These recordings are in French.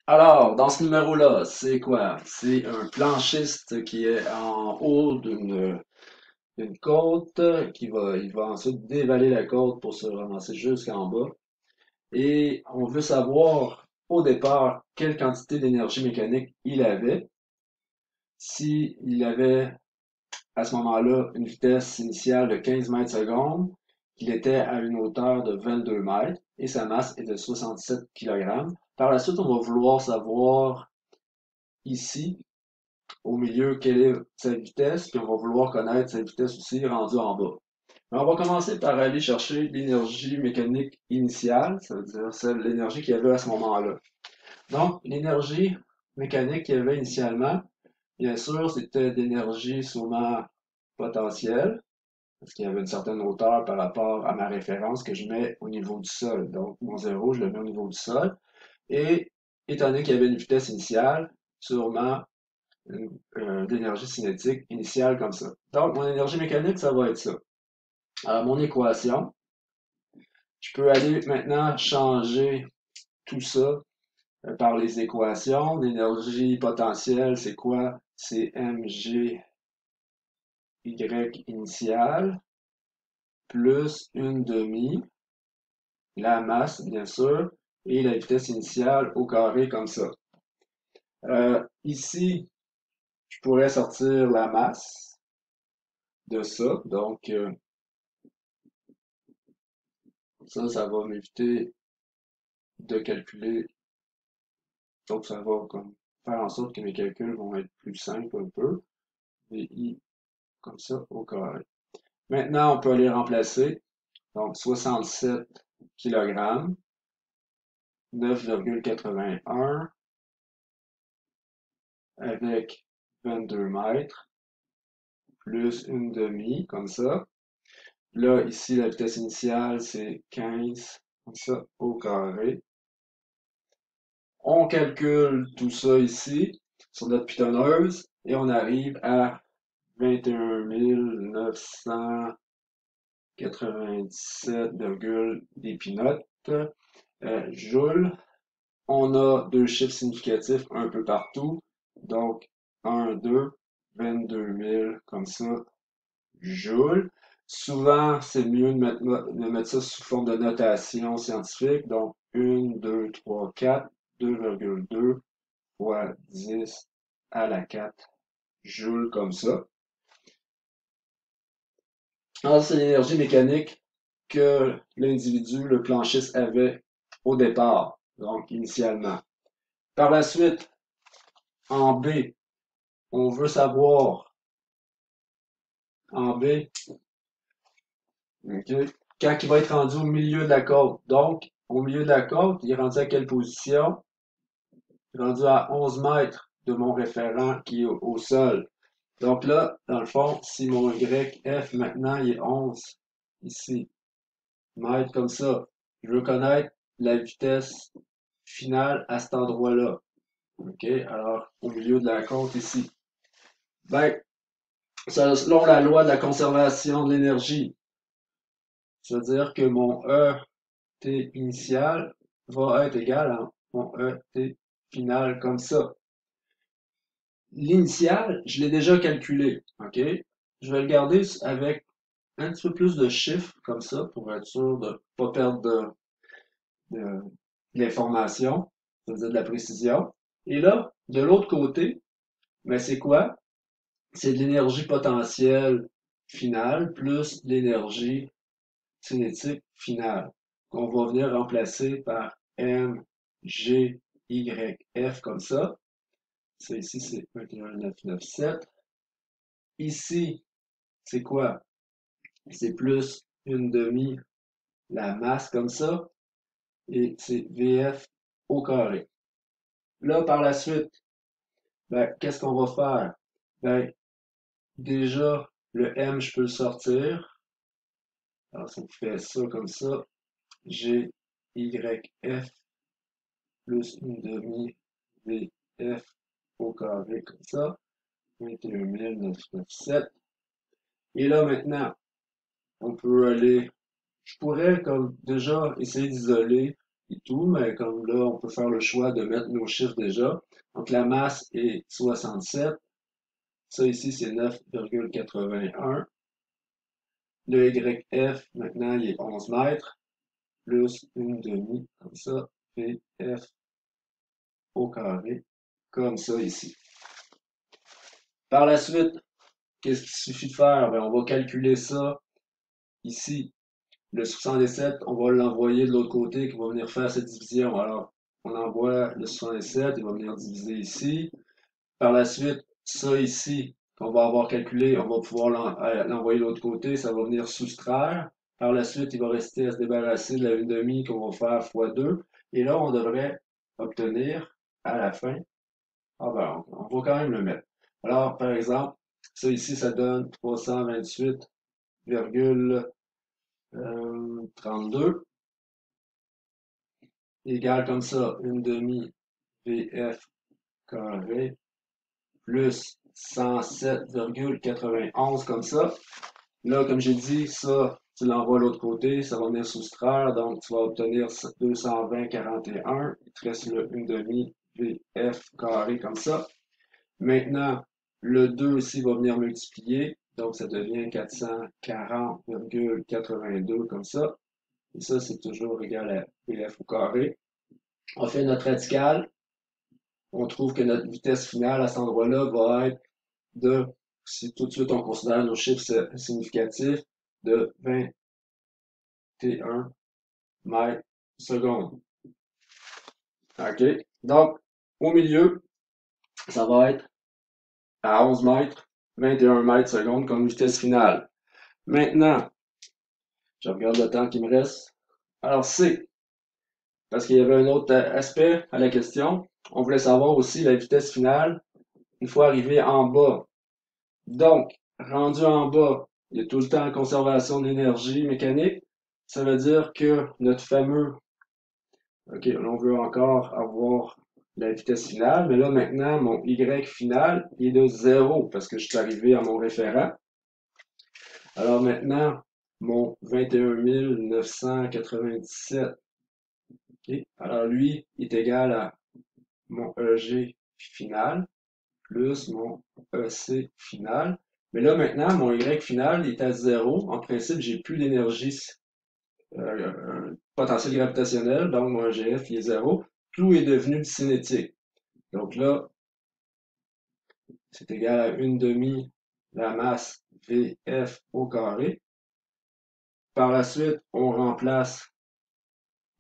Alors, dans ce numéro-là, c'est quoi? C'est un planchiste qui est en haut d'une côte, il va ensuite dévaler la côte pour se ramasser jusqu'en bas. Et on veut savoir au départ quelle quantité d'énergie mécanique il avait. Si il avait à ce moment-là une vitesse initiale de 15 mètres secondes, qu'il était à une hauteur de 22 mètres et sa masse est de 67 kg. Par la suite, on va vouloir savoir ici au milieu quelle est sa vitesse, puis on va vouloir connaître sa vitesse aussi rendue en bas. Mais on va commencer par aller chercher l'énergie mécanique initiale, ça veut dire l'énergie qu'il y avait à ce moment-là. Donc, l'énergie mécanique qu'il y avait initialement, bien sûr, c'était d'énergie sûrement potentielle, parce qu'il y avait une certaine hauteur par rapport à ma référence que je mets au niveau du sol. Donc, mon zéro, je le mets au niveau du sol. Et étant donné qu'il y avait une vitesse initiale, sûrement d'énergie cinétique initiale comme ça. Donc, mon énergie mécanique, ça va être ça. Alors, mon équation, je peux aller maintenant changer tout ça par les équations. L'énergie potentielle, c'est quoi? C'est mg y initiale plus une demi, la masse, bien sûr, et la vitesse initiale au carré comme ça. Ici, je pourrais sortir la masse de ça. Donc, ça va m'éviter de calculer. Donc, ça va comme faire en sorte que mes calculs vont être plus simples un peu. VI comme ça au carré. Maintenant, on peut aller remplacer. Donc, 67 kg, 9,81 avec 22 mètres, plus une demi, comme ça. Là, ici, la vitesse initiale, c'est 15, comme ça, au carré. On calcule tout ça ici, sur notre pitonneuse, et on arrive à 21 997, des pinottes, joules. On a deux chiffres significatifs un peu partout. Donc, 1, 2, 22 000, comme ça, joules. Souvent, c'est mieux de mettre ça sous forme de notation scientifique. Donc, 1, 2, 3, 4, 2,2 fois 10 à la 4 joules comme ça. Alors, c'est l'énergie mécanique que l'individu, le planchiste, avait au départ, donc initialement. Par la suite, en B, on veut savoir, en B, ok, quand il va être rendu au milieu de la côte. Donc, au milieu de la côte, il est rendu à quelle position? Il est rendu à 11 mètres de mon référent qui est au sol. Donc là, dans le fond, si mon YF maintenant il est 11 ici, mètres comme ça, je veux connaître la vitesse finale à cet endroit-là. OK? Alors, au milieu de la côte ici. Ben, selon la loi de la conservation de l'énergie, ça veut dire que mon ET initial va être égal à mon ET final comme ça. L'initial, je l'ai déjà calculé. OK? Je vais le garder avec un petit peu plus de chiffres comme ça pour être sûr de ne pas perdre de l'information, c'est-à-dire de la précision. Et là, de l'autre côté, mais c'est quoi? C'est de l'énergie potentielle finale plus l'énergie cinétique finale qu'on va venir remplacer par M, G, Y, F comme ça. Ça ici, c'est 21997. Ici, c'est quoi? C'est plus une demi la masse comme ça. Et c'est VF au carré. Là, par la suite, ben, qu'est-ce qu'on va faire? Ben, déjà, le M, je peux le sortir. Alors, ça me fait ça comme ça. G, Y, F plus une demi VF au carré comme ça. 21 997. Et là, maintenant, on peut aller, je pourrais comme déjà essayer d'isoler et tout, mais comme là, on peut faire le choix de mettre nos chiffres déjà. Donc la masse est 67. Ça ici, c'est 9,81. Le YF, maintenant, il est 11 mètres, plus une demi, comme ça, VF au carré, comme ça ici. Par la suite, qu'est-ce qu'il suffit de faire? Ben, on va calculer ça ici. Le 77, on va l'envoyer de l'autre côté qui va venir faire cette division. Alors, on envoie le 77, il va venir diviser ici. Par la suite, ça ici, qu'on va avoir calculé, on va pouvoir l'envoyer de l'autre côté, ça va venir soustraire. Par la suite, il va rester à se débarrasser de la 1/2 qu'on va faire fois 2. Et là, on devrait obtenir à la fin, ah ben, on va quand même le mettre. Alors, par exemple, ça ici, ça donne 328,32 égale comme ça, 1/2 VF carré plus 107,91 comme ça. Là, comme j'ai dit, ça, tu l'envoies de l'autre côté, ça va venir soustraire, donc tu vas obtenir 220,41. Il te reste le 1/2 VF carré comme ça. Maintenant, le 2 ici va venir multiplier, donc ça devient 440,82 comme ça. Et ça, c'est toujours égal à VF au carré. On fait notre radicale. On trouve que notre vitesse finale à cet endroit-là va être de, si tout de suite on considère nos chiffres significatifs, de 21 mètres secondes. OK? Donc, au milieu, ça va être à 11 mètres, 21 mètres secondes comme vitesse finale. Maintenant, je regarde le temps qui me reste. Alors, C, parce qu'il y avait un autre aspect à la question. On voulait savoir aussi la vitesse finale une fois arrivé en bas. Donc, rendu en bas, il y a tout le temps conservation d'énergie mécanique. Ça veut dire que notre fameux, OK, là, on veut encore avoir la vitesse finale, mais là, maintenant, mon Y final est de 0 parce que je suis arrivé à mon référent. Alors maintenant, mon 21 997, OK, alors lui est égal à mon EG final plus mon EC final. Mais là, maintenant, mon Y final est à 0. En principe, j'ai plus d'énergie potentielle gravitationnelle, donc mon EGF il est 0. Tout est devenu du cinétique. Donc là, c'est égal à 1/2 la masse VF au carré. Par la suite, on remplace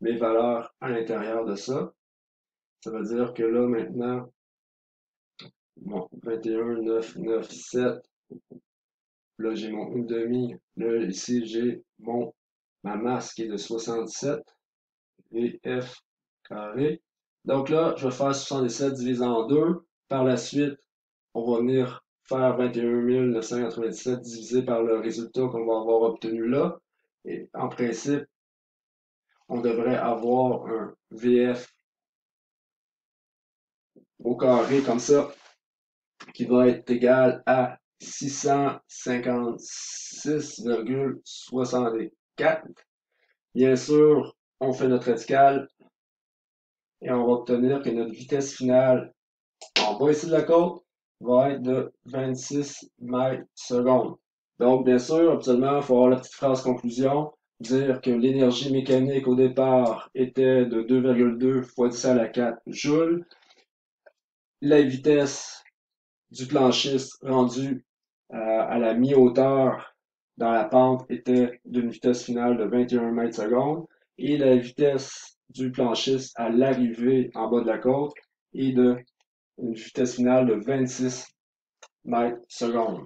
mes valeurs à l'intérieur de ça. Ça veut dire que là, maintenant, mon 21 997, là, j'ai mon 1/2. Là, ici, j'ai ma masse qui est de 67 VF carré. Donc là, je vais faire 77 divisé en 2. Par la suite, on va venir faire 21 997 divisé par le résultat qu'on va avoir obtenu là. Et en principe, on devrait avoir un VF au carré comme ça, qui va être égal à 656,64. Bien sûr, on fait notre radicale et on va obtenir que notre vitesse finale en bas ici de la côte va être de 26 mètres secondes. Donc, bien sûr, absolument, il faut avoir la petite phrase conclusion, dire que l'énergie mécanique au départ était de 2,2 fois 10 à la 4 joules. La vitesse du planchiste rendu à la mi-hauteur dans la pente était d'une vitesse finale de 21 mètres secondes et la vitesse du planchiste à l'arrivée en bas de la côte est de une vitesse finale de 26 mètres secondes.